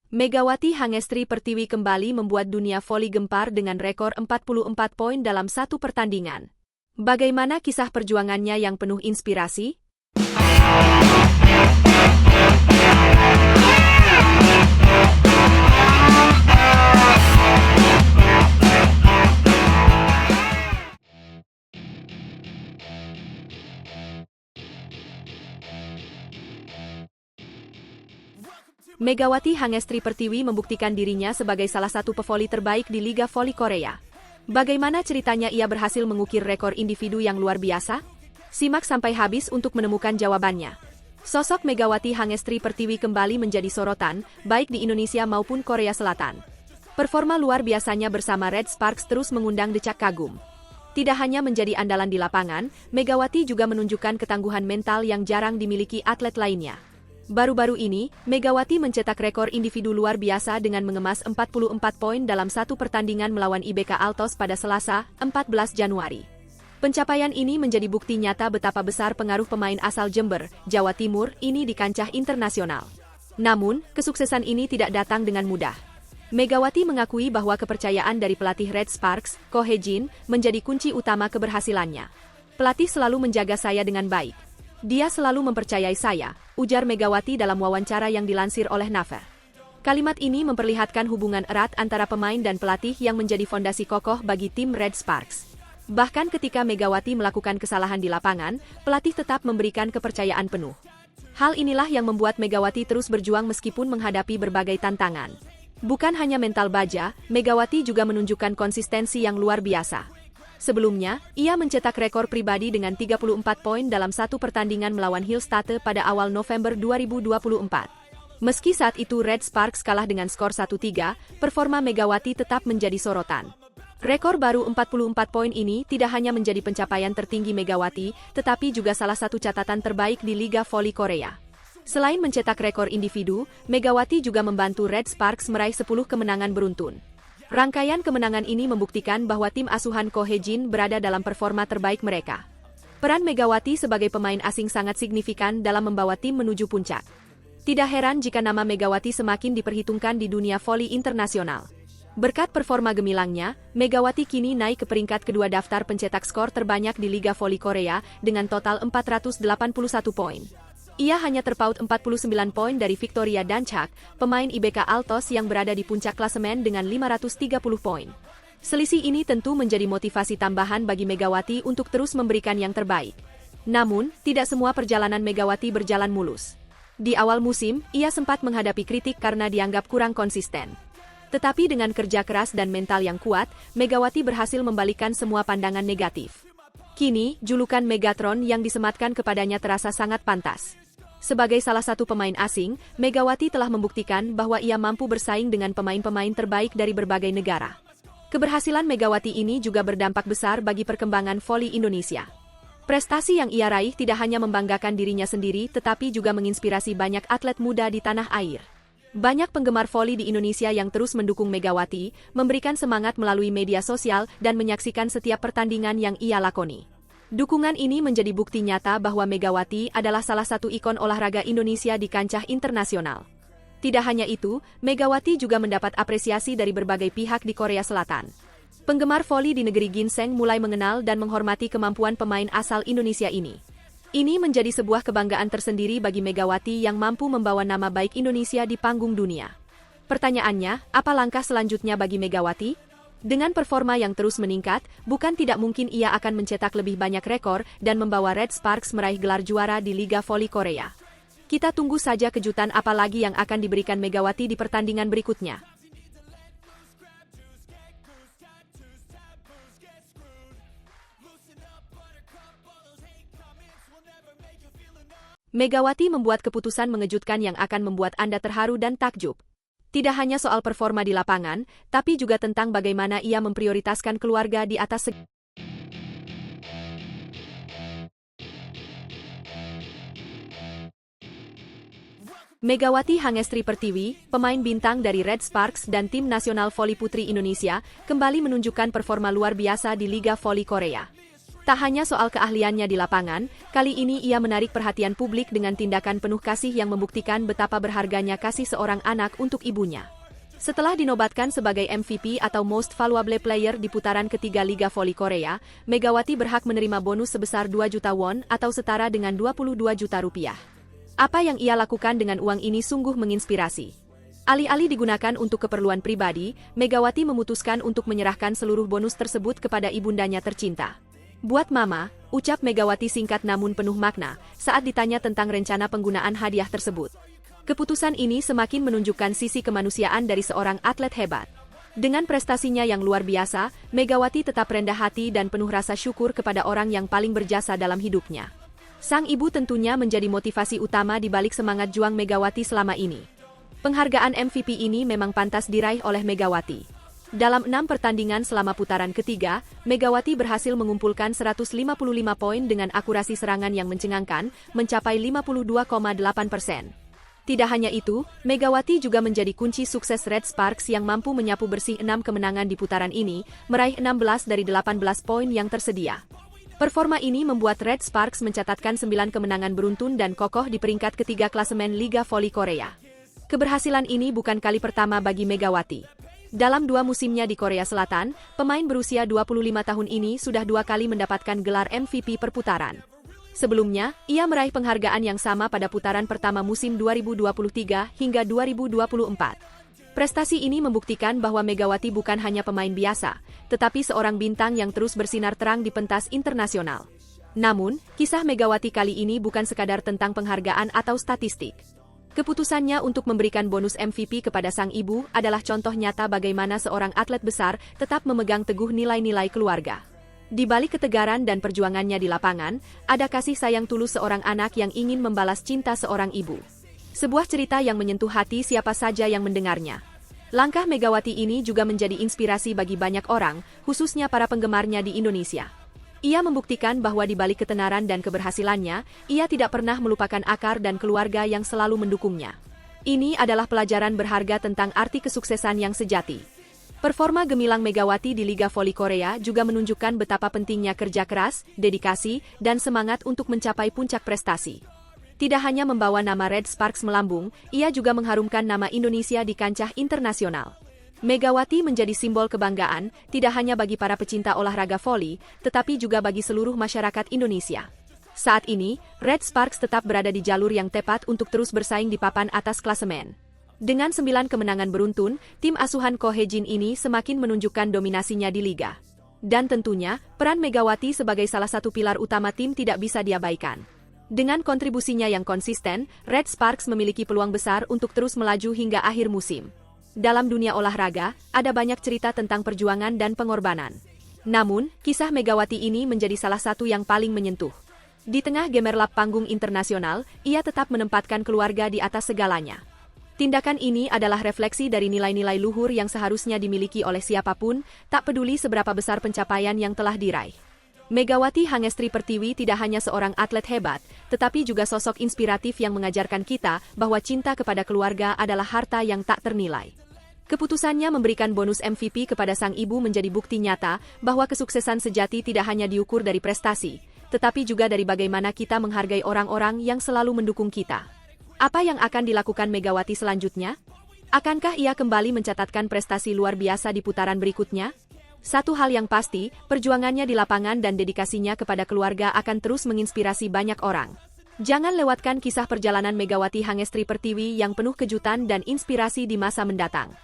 Megawati Hangestri Pertiwi kembali membuat dunia voli gempar dengan rekor 44 poin dalam satu pertandingan. Bagaimana kisah perjuangannya yang penuh inspirasi? Megawati Hangestri Pertiwi membuktikan dirinya sebagai salah satu pevoli terbaik di Liga Voli Korea. Bagaimana ceritanya ia berhasil mengukir rekor individu yang luar biasa? Simak sampai habis untuk menemukan jawabannya. Sosok Megawati Hangestri Pertiwi kembali menjadi sorotan, baik di Indonesia maupun Korea Selatan. Performa luar biasanya bersama Red Sparks terus mengundang decak kagum. Tidak hanya menjadi andalan di lapangan, Megawati juga menunjukkan ketangguhan mental yang jarang dimiliki atlet lainnya. Baru-baru ini, Megawati mencetak rekor individu luar biasa dengan mengemas 44 poin dalam satu pertandingan melawan IBK Altos pada Selasa, 14 Januari. Pencapaian ini menjadi bukti nyata betapa besar pengaruh pemain asal Jember, Jawa Timur, ini di kancah internasional. Namun, kesuksesan ini tidak datang dengan mudah. Megawati mengakui bahwa kepercayaan dari pelatih Red Sparks, Ko Hye-jin, menjadi kunci utama keberhasilannya. Pelatih selalu menjaga saya dengan baik. Dia selalu mempercayai saya, ujar Megawati dalam wawancara yang dilansir oleh Naver. Kalimat ini memperlihatkan hubungan erat antara pemain dan pelatih yang menjadi fondasi kokoh bagi tim Red Sparks. Bahkan ketika Megawati melakukan kesalahan di lapangan, pelatih tetap memberikan kepercayaan penuh. Hal inilah yang membuat Megawati terus berjuang meskipun menghadapi berbagai tantangan. Bukan hanya mental baja, Megawati juga menunjukkan konsistensi yang luar biasa. Sebelumnya, ia mencetak rekor pribadi dengan 34 poin dalam satu pertandingan melawan Hillstate pada awal November 2024. Meski saat itu Red Sparks kalah dengan skor 1-3, performa Megawati tetap menjadi sorotan. Rekor baru 44 poin ini tidak hanya menjadi pencapaian tertinggi Megawati, tetapi juga salah satu catatan terbaik di Liga Voli Korea. Selain mencetak rekor individu, Megawati juga membantu Red Sparks meraih 10 kemenangan beruntun. Rangkaian kemenangan ini membuktikan bahwa tim asuhan Ko Hye-jin berada dalam performa terbaik mereka. Peran Megawati sebagai pemain asing sangat signifikan dalam membawa tim menuju puncak. Tidak heran jika nama Megawati semakin diperhitungkan di dunia voli internasional. Berkat performa gemilangnya, Megawati kini naik ke peringkat kedua daftar pencetak skor terbanyak di Liga Voli Korea dengan total 481 poin. Ia hanya terpaut 49 poin dari Victoria Danchak, pemain IBK Altos yang berada di puncak klasemen dengan 530 poin. Selisih ini tentu menjadi motivasi tambahan bagi Megawati untuk terus memberikan yang terbaik. Namun, tidak semua perjalanan Megawati berjalan mulus. Di awal musim, ia sempat menghadapi kritik karena dianggap kurang konsisten. Tetapi dengan kerja keras dan mental yang kuat, Megawati berhasil membalikkan semua pandangan negatif. Kini, julukan Megatron yang disematkan kepadanya terasa sangat pantas. Sebagai salah satu pemain asing, Megawati telah membuktikan bahwa ia mampu bersaing dengan pemain-pemain terbaik dari berbagai negara. Keberhasilan Megawati ini juga berdampak besar bagi perkembangan voli Indonesia. Prestasi yang ia raih tidak hanya membanggakan dirinya sendiri tetapi juga menginspirasi banyak atlet muda di tanah air. Banyak penggemar voli di Indonesia yang terus mendukung Megawati, memberikan semangat melalui media sosial dan menyaksikan setiap pertandingan yang ia lakoni. Dukungan ini menjadi bukti nyata bahwa Megawati adalah salah satu ikon olahraga Indonesia di kancah internasional. Tidak hanya itu, Megawati juga mendapat apresiasi dari berbagai pihak di Korea Selatan. Penggemar voli di negeri ginseng mulai mengenal dan menghormati kemampuan pemain asal Indonesia ini. Ini menjadi sebuah kebanggaan tersendiri bagi Megawati yang mampu membawa nama baik Indonesia di panggung dunia. Pertanyaannya, apa langkah selanjutnya bagi Megawati? Dengan performa yang terus meningkat, bukan tidak mungkin ia akan mencetak lebih banyak rekor dan membawa Red Sparks meraih gelar juara di Liga Voli Korea. Kita tunggu saja kejutan apa lagi yang akan diberikan Megawati di pertandingan berikutnya. Megawati membuat keputusan mengejutkan yang akan membuat Anda terharu dan takjub. Tidak hanya soal performa di lapangan, tapi juga tentang bagaimana ia memprioritaskan keluarga di atas segala. Megawati Hangestri Pertiwi, pemain bintang dari Red Sparks dan tim nasional voli putri Indonesia, kembali menunjukkan performa luar biasa di Liga Voli Korea. Tak hanya soal keahliannya di lapangan, kali ini ia menarik perhatian publik dengan tindakan penuh kasih yang membuktikan betapa berharganya kasih seorang anak untuk ibunya. Setelah dinobatkan sebagai MVP atau Most Valuable Player di putaran ketiga Liga Voli Korea, Megawati berhak menerima bonus sebesar 2 juta won atau setara dengan 22 juta rupiah. Apa yang ia lakukan dengan uang ini sungguh menginspirasi. Alih-alih digunakan untuk keperluan pribadi, Megawati memutuskan untuk menyerahkan seluruh bonus tersebut kepada ibundanya tercinta. Buat Mama, ucap Megawati singkat namun penuh makna saat ditanya tentang rencana penggunaan hadiah tersebut. Keputusan ini semakin menunjukkan sisi kemanusiaan dari seorang atlet hebat. Dengan prestasinya yang luar biasa, Megawati tetap rendah hati dan penuh rasa syukur kepada orang yang paling berjasa dalam hidupnya. Sang ibu tentunya menjadi motivasi utama di balik semangat juang Megawati selama ini. Penghargaan MVP ini memang pantas diraih oleh Megawati. Dalam 6 pertandingan selama putaran ketiga, Megawati berhasil mengumpulkan 155 poin dengan akurasi serangan yang mencengangkan, mencapai 52,8%. Tidak hanya itu, Megawati juga menjadi kunci sukses Red Sparks yang mampu menyapu bersih 6 kemenangan di putaran ini, meraih 16 dari 18 poin yang tersedia. Performa ini membuat Red Sparks mencatatkan 9 kemenangan beruntun dan kokoh di peringkat ketiga klasemen Liga Voli Korea. Keberhasilan ini bukan kali pertama bagi Megawati. Dalam 2 musimnya di Korea Selatan, pemain berusia 25 tahun ini sudah 2 kali mendapatkan gelar MVP per putaran. Sebelumnya, ia meraih penghargaan yang sama pada putaran pertama musim 2023 hingga 2024. Prestasi ini membuktikan bahwa Megawati bukan hanya pemain biasa, tetapi seorang bintang yang terus bersinar terang di pentas internasional. Namun, kisah Megawati kali ini bukan sekadar tentang penghargaan atau statistik. Keputusannya untuk memberikan bonus MVP kepada sang ibu adalah contoh nyata bagaimana seorang atlet besar tetap memegang teguh nilai-nilai keluarga. Di balik ketegaran dan perjuangannya di lapangan, ada kasih sayang tulus seorang anak yang ingin membalas cinta seorang ibu. Sebuah cerita yang menyentuh hati siapa saja yang mendengarnya. Langkah Megawati ini juga menjadi inspirasi bagi banyak orang, khususnya para penggemarnya di Indonesia. Ia membuktikan bahwa di balik ketenaran dan keberhasilannya, ia tidak pernah melupakan akar dan keluarga yang selalu mendukungnya. Ini adalah pelajaran berharga tentang arti kesuksesan yang sejati. Performa gemilang Megawati di Liga Voli Korea juga menunjukkan betapa pentingnya kerja keras, dedikasi, dan semangat untuk mencapai puncak prestasi. Tidak hanya membawa nama Red Sparks melambung, ia juga mengharumkan nama Indonesia di kancah internasional. Megawati menjadi simbol kebanggaan, tidak hanya bagi para pecinta olahraga voli, tetapi juga bagi seluruh masyarakat Indonesia. Saat ini, Red Sparks tetap berada di jalur yang tepat untuk terus bersaing di papan atas klasemen. Dengan 9 kemenangan beruntun, tim asuhan Ko Hye-jin ini semakin menunjukkan dominasinya di liga. Dan tentunya, peran Megawati sebagai salah satu pilar utama tim tidak bisa diabaikan. Dengan kontribusinya yang konsisten, Red Sparks memiliki peluang besar untuk terus melaju hingga akhir musim. Dalam dunia olahraga, ada banyak cerita tentang perjuangan dan pengorbanan. Namun, kisah Megawati ini menjadi salah satu yang paling menyentuh. Di tengah gemerlap panggung internasional, ia tetap menempatkan keluarga di atas segalanya. Tindakan ini adalah refleksi dari nilai-nilai luhur yang seharusnya dimiliki oleh siapapun, tak peduli seberapa besar pencapaian yang telah diraih. Megawati Hangestri Pertiwi tidak hanya seorang atlet hebat, tetapi juga sosok inspiratif yang mengajarkan kita bahwa cinta kepada keluarga adalah harta yang tak ternilai. Keputusannya memberikan bonus MVP kepada sang ibu menjadi bukti nyata bahwa kesuksesan sejati tidak hanya diukur dari prestasi, tetapi juga dari bagaimana kita menghargai orang-orang yang selalu mendukung kita. Apa yang akan dilakukan Megawati selanjutnya? Akankah ia kembali mencatatkan prestasi luar biasa di putaran berikutnya? Satu hal yang pasti, perjuangannya di lapangan dan dedikasinya kepada keluarga akan terus menginspirasi banyak orang. Jangan lewatkan kisah perjalanan Megawati Hangestri Pertiwi yang penuh kejutan dan inspirasi di masa mendatang.